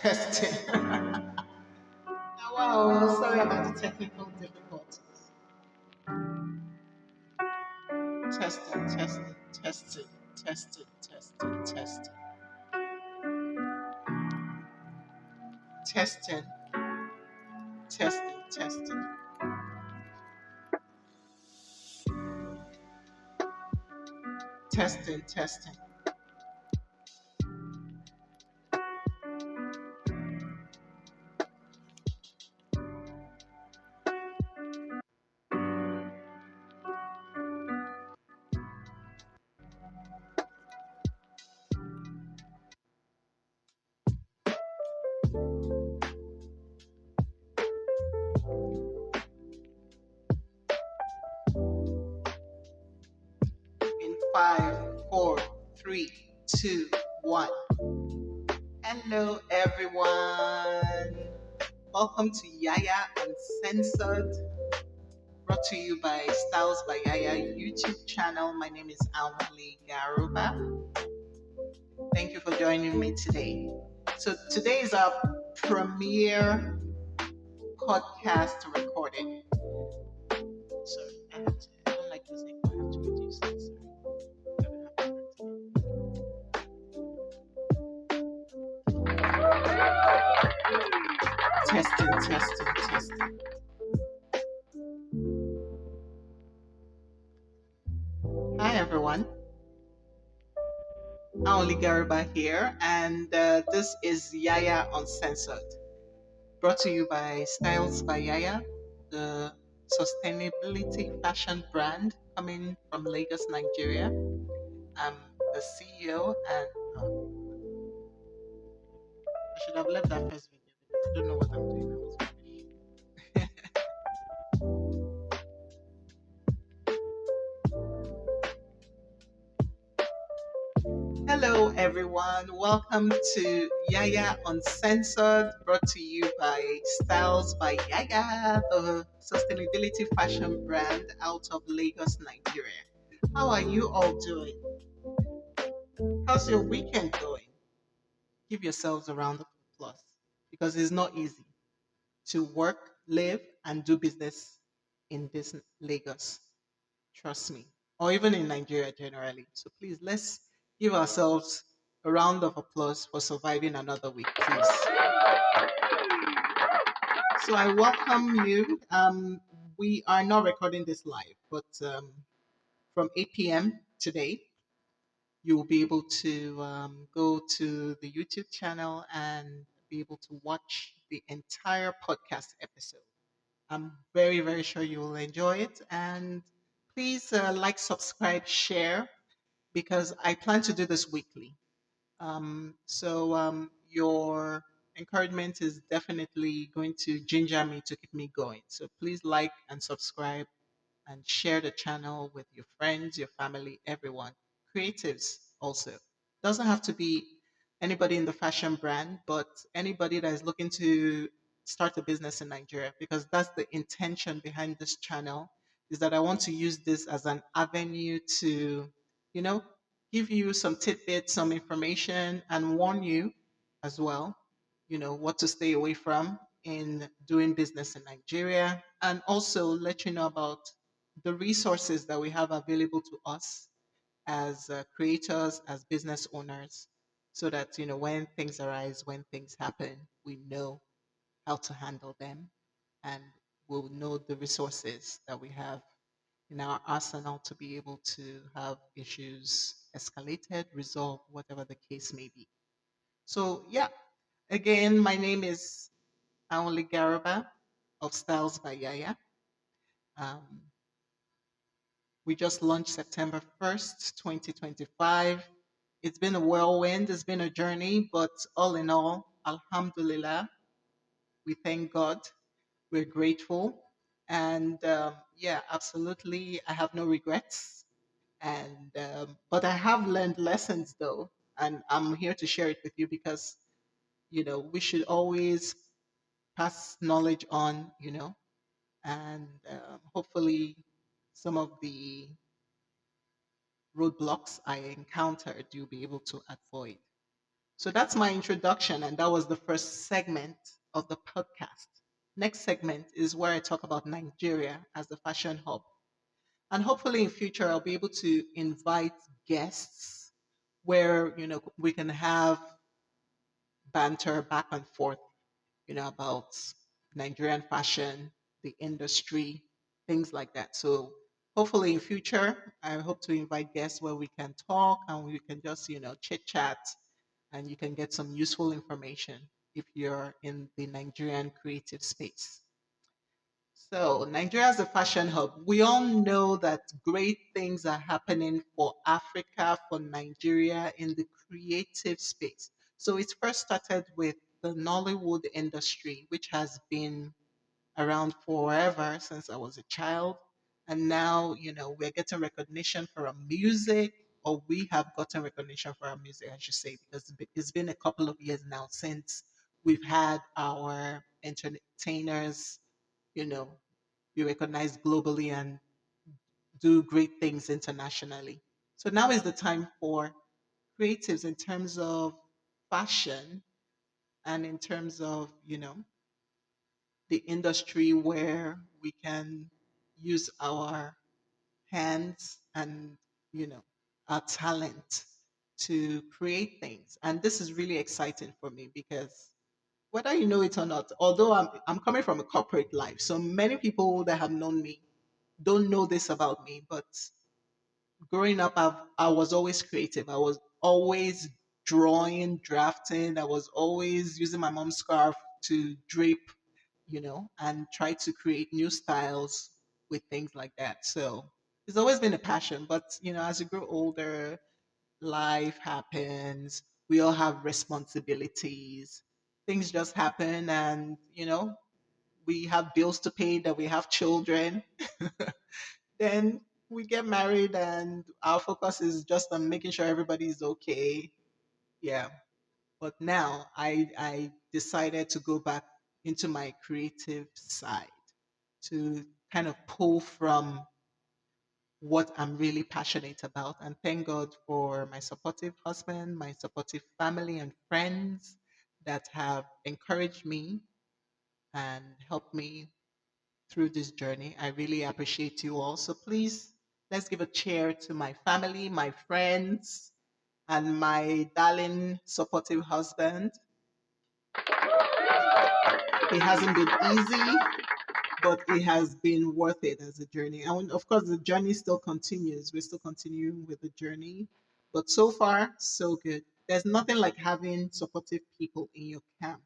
Testing. Wow, sorry about the technical difficulties. Testing, testing, testing, testing, testing, testing, testing, testing, testing, testing, testing. In five, four, three, two, one. Hello, everyone. Welcome to Yaya Uncensored, brought to you by Styles by Yaya YouTube channel. My name is Anwuli Garuba. Thank you for joining me today. So today is our premiere podcast recording. Sorry, I don't like this thing. I have to reduce it. Sorry. Testing, testing, testing. Hi, everyone. Anwuli Garuba here, and this is Yaya Uncensored, brought to you by Styles by Yaya, the sustainability fashion brand coming from Lagos, Nigeria. I'm the CEO, and I should have left that first video because I don't know what I'm doing. I was rubbish. Hello, everyone. Welcome to Yaya Uncensored, brought to you by Styles by Yaya, the sustainability fashion brand out of Lagos, Nigeria. How are you all doing? How's your weekend going? Give yourselves a round of applause because it's not easy to work, live, and do business in this Lagos. Trust me, or even in Nigeria generally. So please, let's give ourselves a round of applause for surviving another week, please. So I welcome you. We are not recording this live, but from 8 p.m. today, you will be able to go to the YouTube channel and be able to watch the entire podcast episode. I'm very, very sure you will enjoy it. And please like, subscribe, share, because I plan to do this weekly. So your encouragement is definitely going to ginger me to keep me going. So please like and subscribe and share the channel with your friends, your family, everyone. Creatives also. Doesn't have to be anybody in the fashion brand, but anybody that is looking to start a business in Nigeria, because that's the intention behind this channel, is that I want to use this as an avenue to, you know, give you some tidbits, some information, and warn you as well, what to stay away from in doing business in Nigeria, and also let you know about the resources that we have available to us as creators, as business owners, so that, when things arise, when things happen, we know how to handle them and we'll know the resources that we have in our arsenal to be able to have issues escalated, resolved, whatever the case may be. So, yeah, again, my name is Anwuli Garuba of Styles by Yaya. Um, we just launched September 1st, 2025. It's been a whirlwind, it's been a journey, but all in all, Alhamdulillah, we thank God, we're grateful. And yeah, absolutely, I have no regrets. And but I have learned lessons though, and I'm here to share it with you because we should always pass knowledge on, and hopefully some of the roadblocks I encountered you'll be able to avoid. So that's my introduction, and that was the first segment of the podcast. Next segment is where I talk about Nigeria as the fashion hub. And hopefully in future I'll be able to invite guests where, we can have banter back and forth, about Nigerian fashion, the industry, things like that. So hopefully in future, I hope to invite guests where we can talk and we can just, chit chat and you can get some useful information if you're in the Nigerian creative space. So, Nigeria is a fashion hub. We all know that great things are happening for Africa, for Nigeria in the creative space. So, it first started with the Nollywood industry, which has been around forever since I was a child. And now, we're getting recognition for our music, or we have gotten recognition for our music, I should say, because it's been a couple of years now since we've had our entertainers, you know, be recognized globally and do great things internationally. So now is the time for creatives in terms of fashion and in terms of, the industry where we can use our hands and, you know, our talent to create things. And this is really exciting for me because whether you know it or not, although I'm coming from a corporate life, so many people that have known me don't know this about me, but growing up, I was always creative. I was always drawing, drafting. I was always using my mom's scarf to drape, and try to create new styles with things like that. So it's always been a passion. But, as you grow older, life happens. We all have responsibilities. Things just happen, and, we have bills to pay, that we have children. Then we get married and our focus is just on making sure everybody is okay. Yeah. But now I decided to go back into my creative side to kind of pull from what I'm really passionate about. And thank God for my supportive husband, my supportive family and friends that have encouraged me and helped me through this journey. I really appreciate you all. So please, let's give a cheer to my family, my friends, and my darling supportive husband. It hasn't been easy, but it has been worth it as a journey. And of course, the journey still continues. We're still continuing with the journey. But so far, so good. There's nothing like having supportive people in your camp,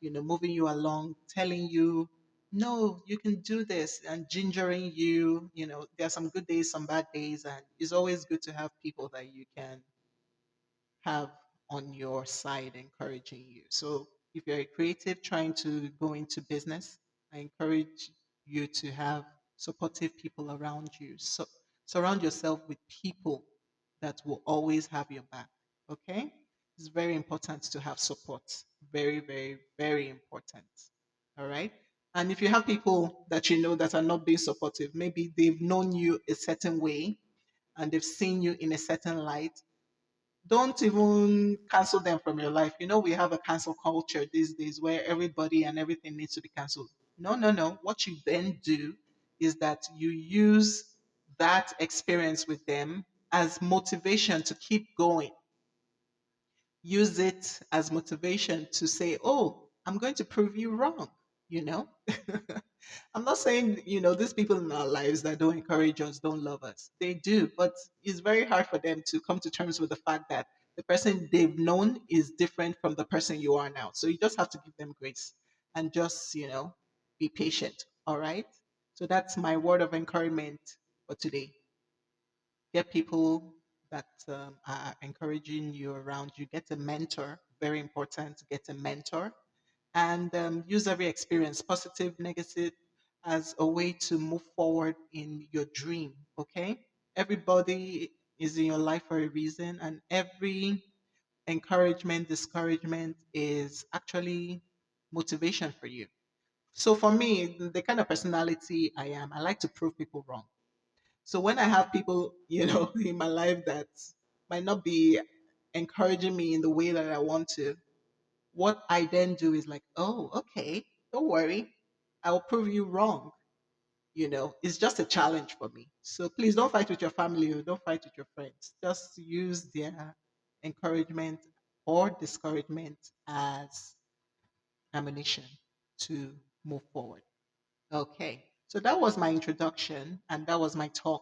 moving you along, telling you, no, you can do this, and gingering you. There are some good days, some bad days, and it's always good to have people that you can have on your side encouraging you. So if you're a creative trying to go into business, I encourage you to have supportive people around you. So surround yourself with people that will always have your back. Okay? It's very important to have support. Very, very, very important. All right. And if you have people that you know that are not being supportive, maybe they've known you a certain way and they've seen you in a certain light, don't even cancel them from your life. We have a cancel culture these days where everybody and everything needs to be canceled. No, no, no. What you then do is that you use that experience with them as motivation to keep going. Use it as motivation to say, oh, I'm going to prove you wrong, you know? I'm not saying, these people in our lives that don't encourage us don't love us. They do, but it's very hard for them to come to terms with the fact that the person they've known is different from the person you are now. So you just have to give them grace and just, be patient. All right. So that's my word of encouragement for today. Get people that are encouraging you around you. Get a mentor. Very important. Get a mentor and use every experience, positive, negative, as a way to move forward in your dream. Okay. Everybody is in your life for a reason, and every encouragement, discouragement is actually motivation for you. So for me, the kind of personality I am, I like to prove people wrong. So when I have people, in my life that might not be encouraging me in the way that I want to, what I then do is like, oh, okay, don't worry. I'll prove you wrong. It's just a challenge for me. So please don't fight with your family or don't fight with your friends. Just use their encouragement or discouragement as ammunition to move forward. Okay. So that was my introduction and that was my talk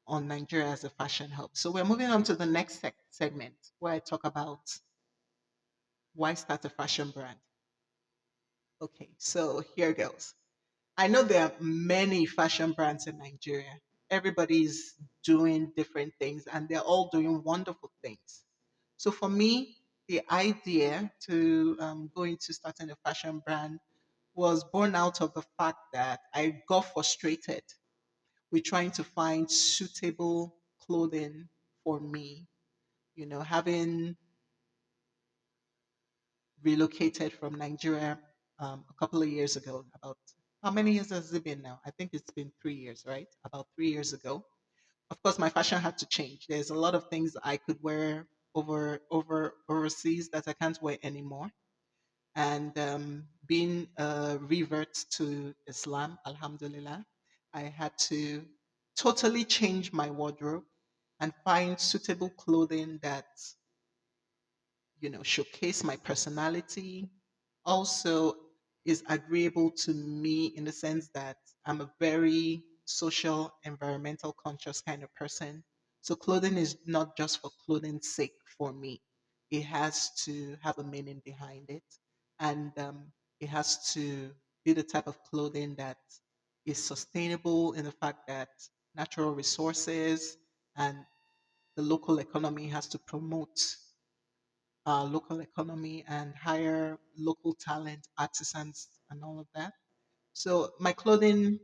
on Nigeria as a fashion hub. So we're moving on to the next segment where I talk about why start a fashion brand. Okay. So here goes. I know there are many fashion brands in Nigeria. Everybody's doing different things and they're all doing wonderful things. So for me, the idea to go into starting a fashion brand was born out of the fact that I got frustrated with trying to find suitable clothing for me. Having relocated from Nigeria a couple of years ago. About how many years has it been now? I think it's been 3 years, right? About 3 years ago. Of course, my fashion had to change. There's a lot of things I could wear overseas that I can't wear anymore. And being a revert to Islam, Alhamdulillah, I had to totally change my wardrobe and find suitable clothing that showcase my personality. Also, is agreeable to me in the sense that I'm a very social, environmental conscious kind of person. So clothing is not just for clothing's sake for me. It has to have a meaning behind it, and it has to be the type of clothing that is sustainable in the fact that natural resources and the local economy has to promote local economy and hire local talent, artisans, and all of that. So my clothing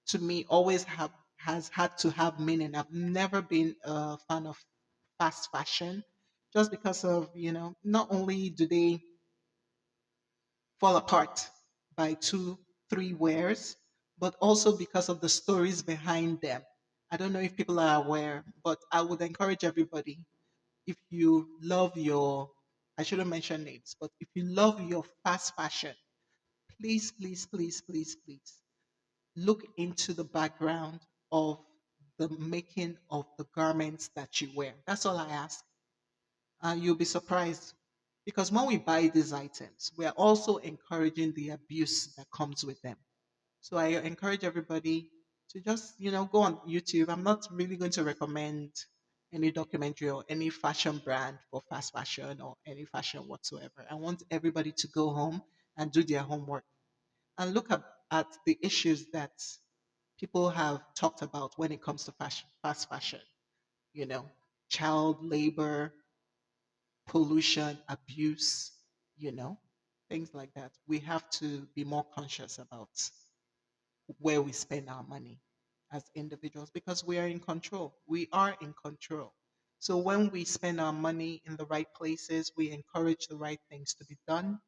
to me always have has had to have meaning. I've never been a fan of fast fashion just because of, not only do they fall apart by two, three wears, but also because of the stories behind them. I don't know if people are aware, but I would encourage everybody, if you love your, I shouldn't mention names, but if you love your fast fashion, please, please, please, please, please look into the background of the making of the garments that you wear. That's all I ask. You'll be surprised because when we buy these items, we are also encouraging the abuse that comes with them. So I encourage everybody to just, go on YouTube. I'm not really going to recommend any documentary or any fashion brand for fast fashion or any fashion whatsoever. I want everybody to go home and do their homework and look at the issues that people have talked about when it comes to fashion, fast fashion, you know, child labor, pollution, abuse, you know, things like that. We have to be more conscious about where we spend our money as individuals because we are in control. We are in control. So when we spend our money in the right places, we encourage the right things to be done.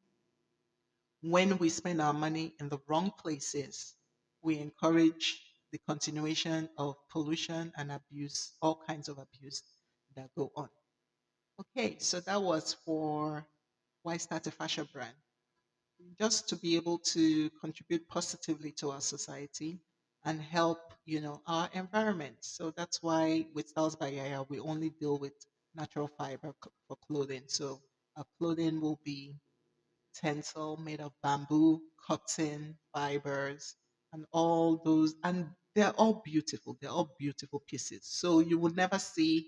When we spend our money in the wrong places, we encourage the continuation of pollution and abuse, all kinds of abuse that go on. Okay, so that was for why start a fashion brand. Just to be able to contribute positively to our society and help, our environment. So that's why with Styles by Yaya, we only deal with natural fiber for clothing. So our clothing will be tencel made of bamboo, cotton, fibers, and all those. And they're all beautiful. They're all beautiful pieces. So you would never see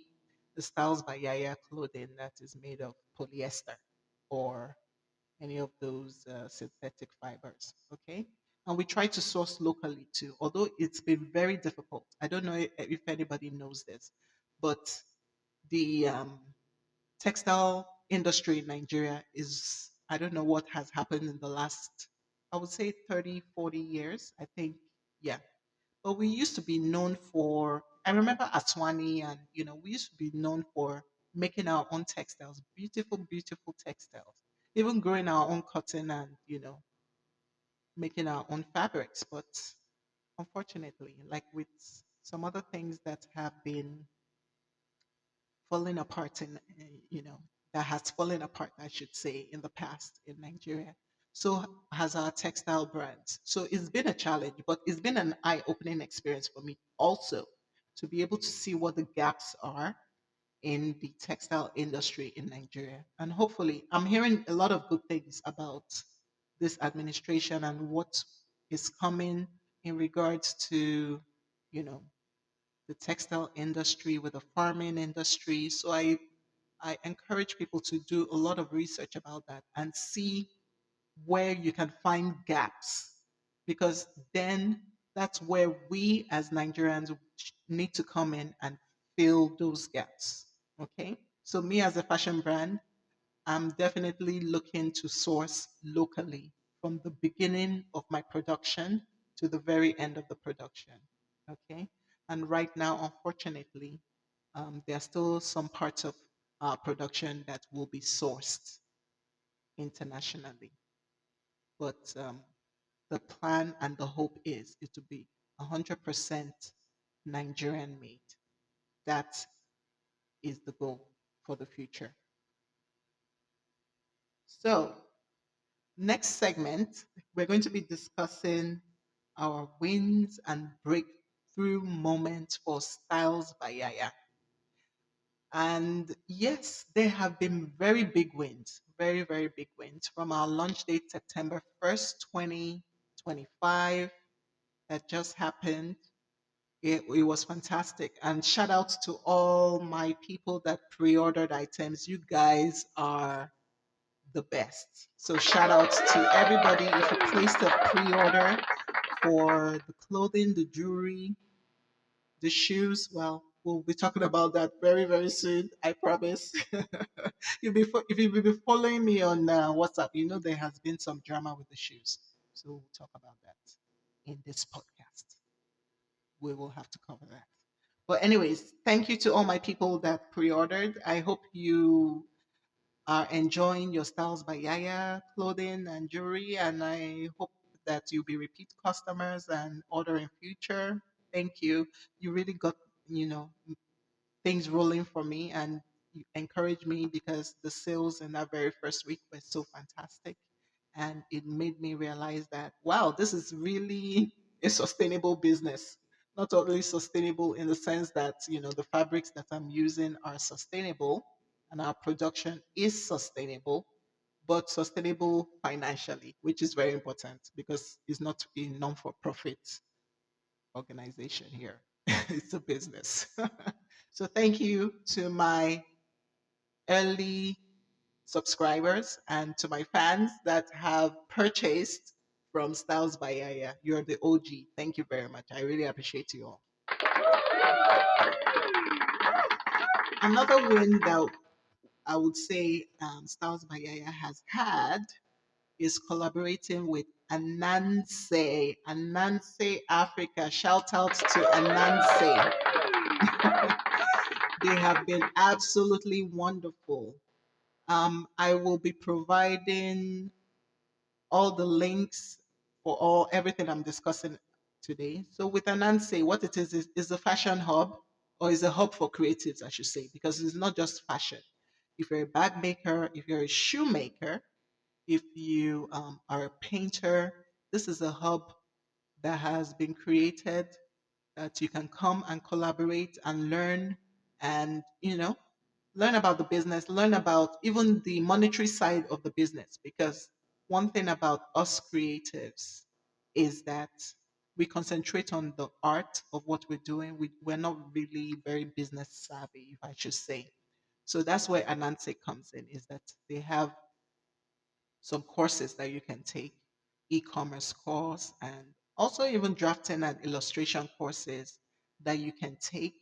the Styles by Yaya clothing that is made of polyester or any of those synthetic fibers. Okay. And we try to source locally too, although it's been very difficult. I don't know if anybody knows this, but the textile industry in Nigeria is, I don't know what has happened in the last, I would say 30, 40 years. I think, yeah. But we used to be known for, I remember Aswani, and, we used to be known for making our own textiles, beautiful, beautiful textiles, even growing our own cotton and, making our own fabrics. But unfortunately, like with some other things that have been falling apart that has fallen apart, I should say, in the past in Nigeria. So has our textile brands. So it's been a challenge, but it's been an eye-opening experience for me also to be able to see what the gaps are in the textile industry in Nigeria. And hopefully, I'm hearing a lot of good things about this administration and what is coming in regards to, you know, the textile industry with the farming industry. So I encourage people to do a lot of research about that and see where you can find gaps, because then that's where we as Nigerians need to come in and fill those gaps. Okay. So, me as a fashion brand, I'm definitely looking to source locally from the beginning of my production to the very end of the production. Okay. And right now, unfortunately, there are still some parts of our production that will be sourced internationally. But the plan and the hope is it to be 100% Nigerian made. That is the goal for the future. So, next segment, we're going to be discussing our wins and breakthrough moments for Styles by Yaya. And yes, there have been very big wins, very, very big wins from our launch date, September 1st, 2025, that just happened. It was fantastic. And shout out to all my people that pre ordered items. You guys are the best. So shout out to everybody. If you placed a pre-order for the clothing, the jewelry, the shoes, well, we'll be talking about that very, very soon. I promise. If you've been following me on WhatsApp, you know there has been some drama with the shoes. So we'll talk about that in this podcast. We will have to cover that. But anyways, thank you to all my people that pre-ordered. I hope you are enjoying your Styles by Yaya clothing and jewelry, and I hope that you'll be repeat customers and order in future. Thank you. You really got, you know, things rolling for me, and you encouraged me because the sales in that very first week were so fantastic. And it made me realize that, wow, this is really a sustainable business. Not only sustainable in the sense that, the fabrics that I'm using are sustainable and our production is sustainable, but sustainable financially, which is very important because it's not a non for profit organization here. It's a business. So thank you to my early subscribers and to my fans that have purchased from Styles by Yaya. You're the OG. Thank you very much. I really appreciate you all. Another win that I would say Styles by Yaya has had is collaborating with Ananse Africa. Shout out to Ananse. They have been absolutely wonderful. I will be providing all the links for all everything I'm discussing today. So with Ananse, what it is a fashion hub, or is a hub for creatives, I should say, because it's not just fashion. If you're a bag maker, if you're a shoemaker, if you are a painter, this is a hub that has been created that you can come and collaborate and learn and, learn about the business, learn about even the monetary side of the business. Because one thing about us creatives is that we concentrate on the art of what we're doing. We're not really very business savvy, if I should say. So that's where Ananse comes in, is that they have some courses that you can take, e-commerce course, and also even drafting and illustration courses that you can take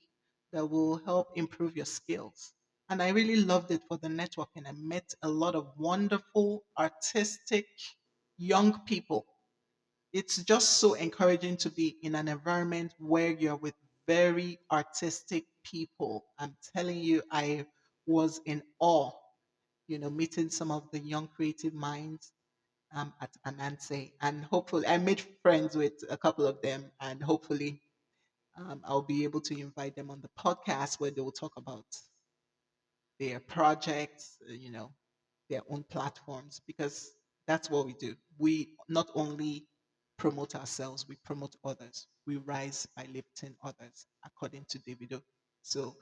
that will help improve your skills. And I really loved it for the networking. I met a lot of wonderful, artistic young people. It's just so encouraging to be in an environment where you're with very artistic people. I'm telling you, I was in awe, meeting some of the young creative minds at Ananse. And hopefully, I made friends with a couple of them, and hopefully, I'll be able to invite them on the podcast where they will talk about their projects, their own platforms, because that's what we do. We not only promote ourselves, we promote others. We rise by lifting others, according to Davido. So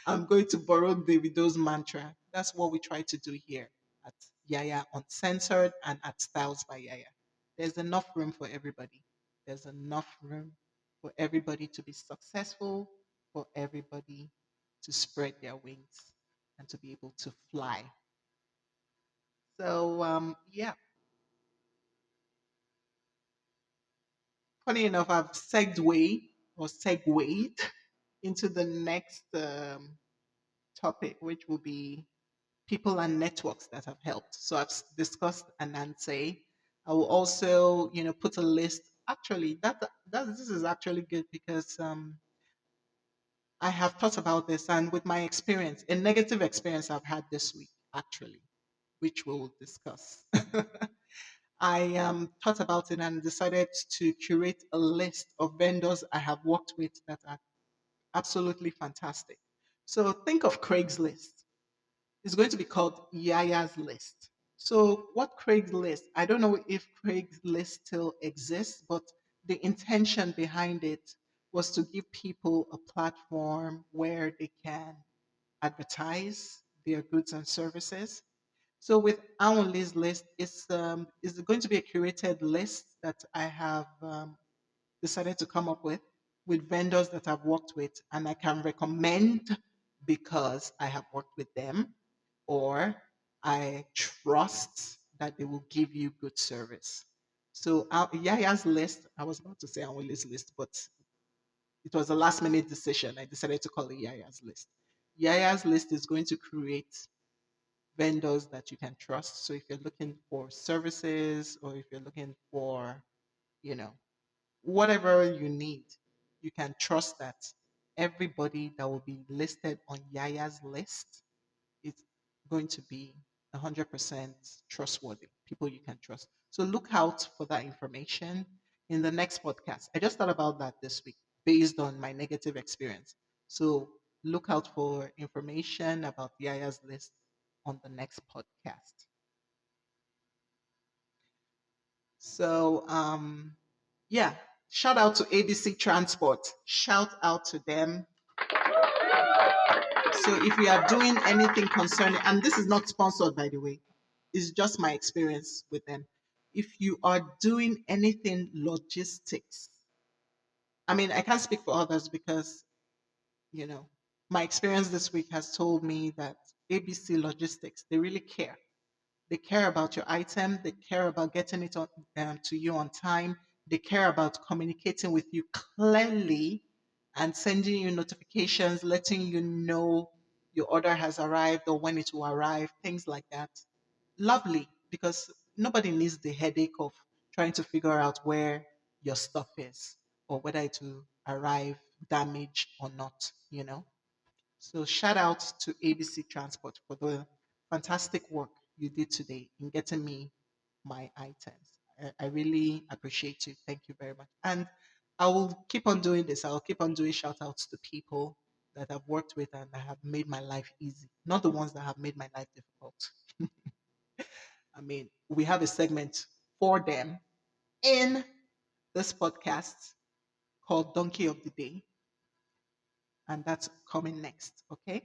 I'm going to borrow Davido's mantra. That's what we try to do here at Yaya Uncensored and at Styles by Yaya. There's enough room for everybody. There's enough room for everybody to be successful, for everybody to spread their wings and to be able to fly. So, yeah, funny enough, I've segued into the next topic, which will be people and networks that have helped. So I've discussed Ananse. I will also, put a list. Actually, this is actually good because I have thought about this, and with my experience, a negative experience I've had this week, actually, which we'll discuss. I thought about it and decided to curate a list of vendors I have worked with that are absolutely fantastic. So think of Craigslist. It's going to be called Yaya's List. So, what Craigslist? I don't know if Craigslist still exists, but the intention behind it was to give people a platform where they can advertise their goods and services. So, with Anwuli's list, it's going to be a curated list that I have decided to come up with vendors that I've worked with, and I can recommend because I have worked with them, or I trust that they will give you good service. So Yaya's list, I was about to say Anwuli's list, but it was a last minute decision. I decided to call it Yaya's list. Yaya's list is going to create vendors that you can trust. So if you're looking for services or if you're looking for, you know, whatever you need, you can trust that everybody that will be listed on Yaya's list is going to be 100% trustworthy, people you can trust. So look out for that information in the next podcast. I just thought about that this week based on my negative experience. So look out for information about Yaya's list on the next podcast. So, yeah, shout out to ABC Transport. Shout out to them. So, if you are doing anything concerning, and this is not sponsored by the way, it's just my experience with them. If you are doing anything logistics, I mean, I can't speak for others because, you know, my experience this week has told me that ABC Logistics, they really care. They care about your item. They care about getting it to you on time. They care about communicating with you clearly and sending you notifications, letting you know your order has arrived or when it will arrive, things like that. Lovely, because nobody needs the headache of trying to figure out where your stuff is or whether it will arrive damaged or not, So shout out to ABC Transport for the fantastic work you did today in getting me my items. I really appreciate you. Thank you very much. And I will keep on doing this. I will keep on doing shout outs to people that I've worked with and that have made my life easy, not the ones that have made my life difficult. I mean, we have a segment for them in this podcast called Donkey of the Day, and that's coming next. Okay.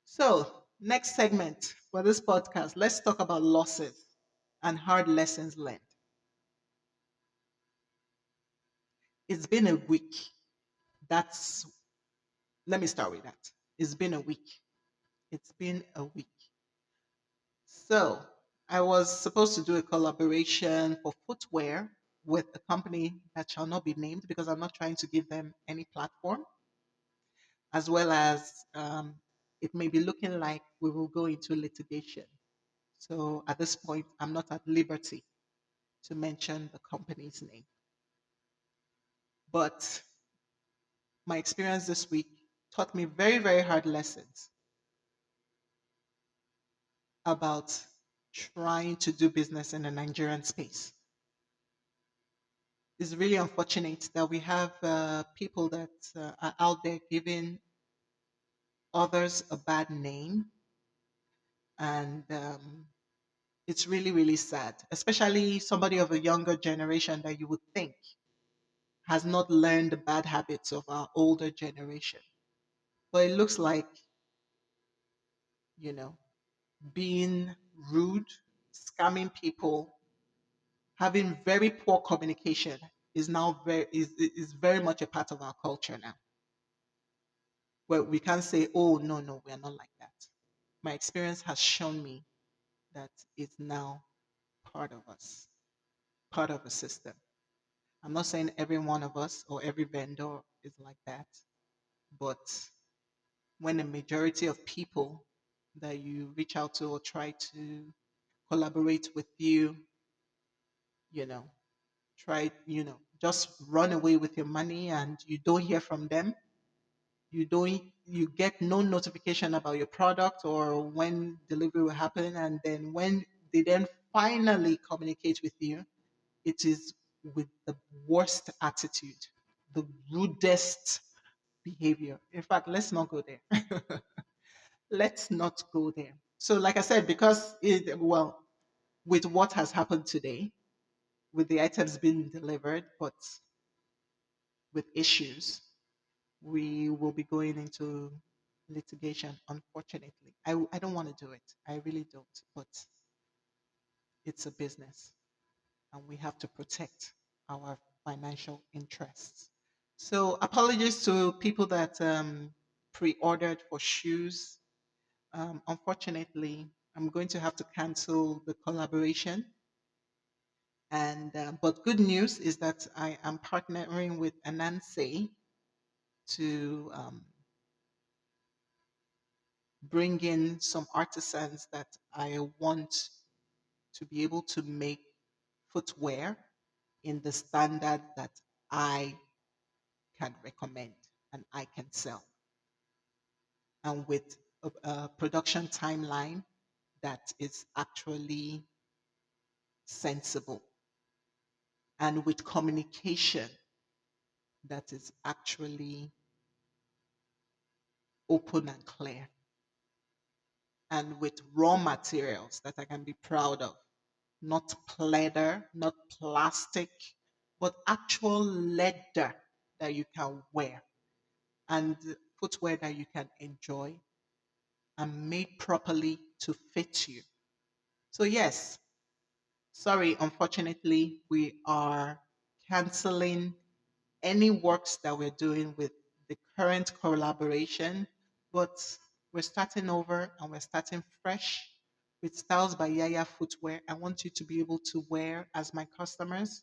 So, next segment for this podcast, let's talk about losses and hard lessons learned. It's been a week. That's, let me start with that. It's been a week. It's been a week. So, I was supposed to do a collaboration for footwear with a company that shall not be named because I'm not trying to give them any platform, as well as it may be looking like we will go into litigation. So, at this point, I'm not at liberty to mention the company's name. But my experience this week taught me very, very hard lessons about trying to do business in the Nigerian space. It's really unfortunate that we have people that are out there giving others a bad name, and it's really, really sad, especially somebody of a younger generation that you would think has not learned the bad habits of our older generation. But it looks like, you know, being rude, scamming people, having very poor communication is very much a part of our culture now. Where we can't say, oh no, no, we are not like that. My experience has shown me that it's now part of us, part of the system. I'm not saying every one of us or every vendor is like that, but when a majority of people that you reach out to or try to collaborate with you, you know, just run away with your money and you don't hear from them, you get no notification about your product or when delivery will happen, and then when they then finally communicate with you, it is with the worst attitude, the rudest behavior. In fact, let's not go there. Let's not go there. So, like I said, because with what has happened today, with the items being delivered, but with issues, we will be going into litigation, unfortunately. I don't want to do it. I really don't. But it's a business and we have to protect our financial interests. So, apologies to people that pre ordered for shoes. Unfortunately, I'm going to have to cancel the collaboration. And but good news is that I am partnering with Ananse to bring in some artisans that I want to be able to make footwear in the standard that I can recommend and I can sell, and with a production timeline that is actually sensible, and with communication that is actually open and clear, and with raw materials that I can be proud of, not pleather, not plastic, but actual leather that you can wear, and footwear that you can enjoy and made properly to fit you. So, yes, sorry, unfortunately, we are canceling any works that we're doing with the current collaboration, but we're starting over and we're starting fresh with Styles by Yaya footwear. I want you to be able to wear as my customers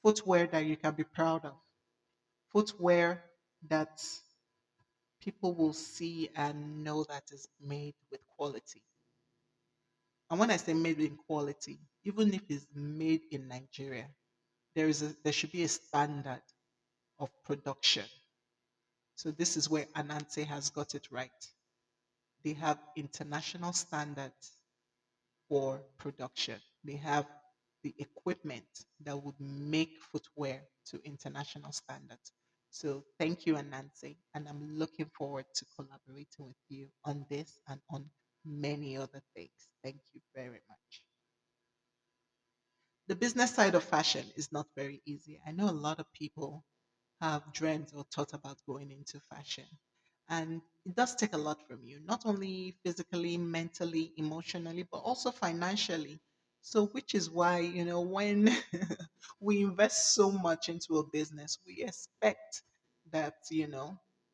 footwear that you can be proud of, footwear that people will see and know that is made with quality. And when I say made with quality, even if it's made in Nigeria, there should be a standard of production. So this is where Anante has got it right. They have international standards for production. They have the equipment that would make footwear to international standards. So thank you, Anansi, and I'm looking forward to collaborating with you on this and on many other things. Thank you very much. The business side of fashion is not very easy. I know a lot of people have dreamt or thought about going into fashion. And it does take a lot from you, not only physically, mentally, emotionally, but also financially. So, which is why, when we invest so much into a business, we expect that,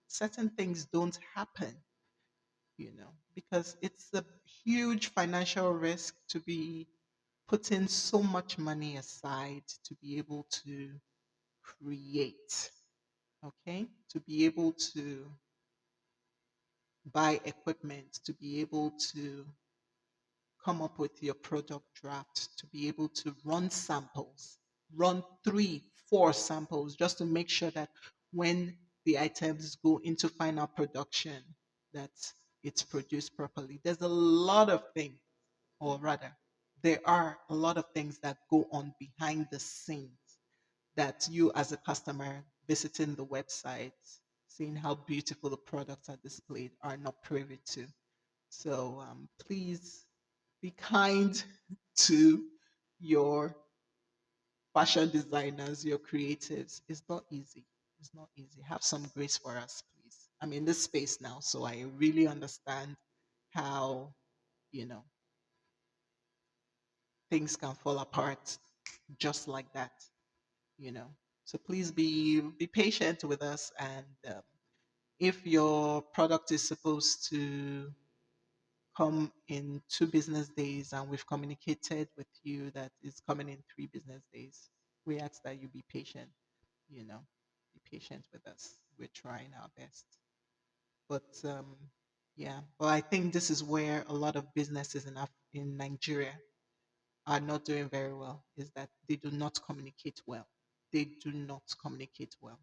certain things don't happen, because it's a huge financial risk to be putting so much money aside to be able to create, okay? To be able to buy equipment, to be able to come up with your product draft, to be able to run samples, run 3, 4 samples just to make sure that when the items go into final production, that it's produced properly. There's a lot of things, or rather, there are a lot of things that go on behind the scenes that you as a customer visiting the website seeing how beautiful the products are displayed are not privy to. So please be kind to your fashion designers, your creatives. It's not easy. It's not easy. Have some grace for us, please. I'm in this space now, so I really understand how, you know, things can fall apart just like that, you know. So please be patient with us, and if your product is supposed to come in 2 business days and we've communicated with you that it's coming in 3 business days, we ask that you be patient, you know, be patient with us. We're trying our best. But yeah, but I think this is where a lot of businesses in Nigeria are not doing very well, is that they do not communicate well. They do not communicate well.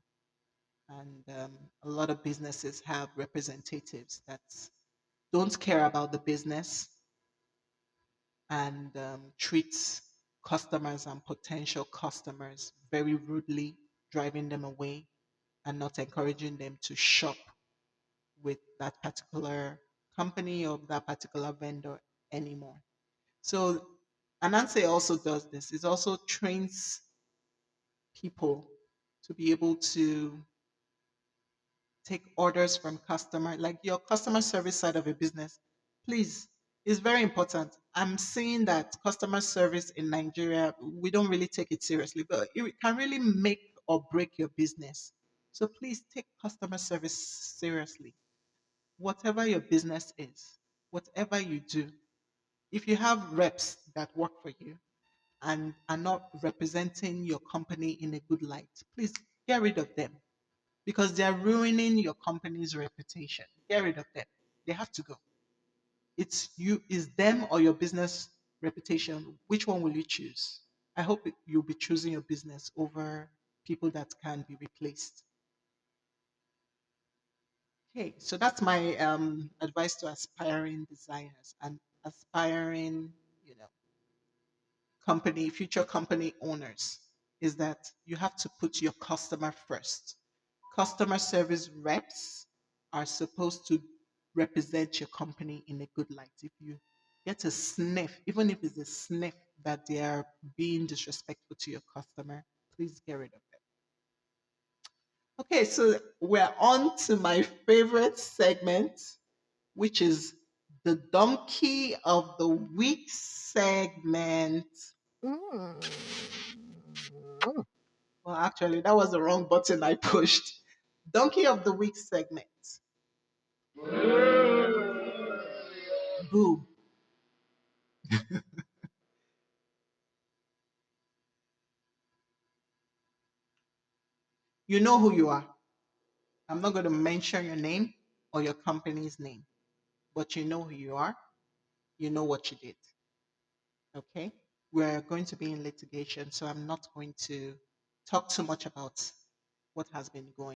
And a lot of businesses have representatives that don't care about the business and treats customers and potential customers very rudely, driving them away and not encouraging them to shop with that particular company or that particular vendor anymore. So Ananse also does this. It also trains people to be able to take orders from customer, like your customer service side of a business. Please, it's very important. I'm seeing that customer service in Nigeria, we don't really take it seriously, but it can really make or break your business. So please take customer service seriously. Whatever your business is, whatever you do, if you have reps that work for you and are not representing your company in a good light, please get rid of them because they are ruining your company's reputation. Get rid of them. They have to go. It's you, is them or your business reputation. Which one will you choose? I hope you'll be choosing your business over people that can be replaced. Okay, so that's my advice to aspiring designers and aspiring, you know, future company owners, is that you have to put your customer first. Customer service reps are supposed to represent your company in a good light. If you get a sniff, even if it's a sniff that they are being disrespectful to your customer, please get rid of them. Okay, so we're on to my favorite segment, which is the donkey of the week segment. Mm. Well, actually, that was the wrong button I pushed. Donkey of the week segment. Boo. You know who you are. I'm not going to mention your name or your company's name, but you know who you are. You know what you did. Okay? We're going to be in litigation, so I'm not going to talk too much about what has been going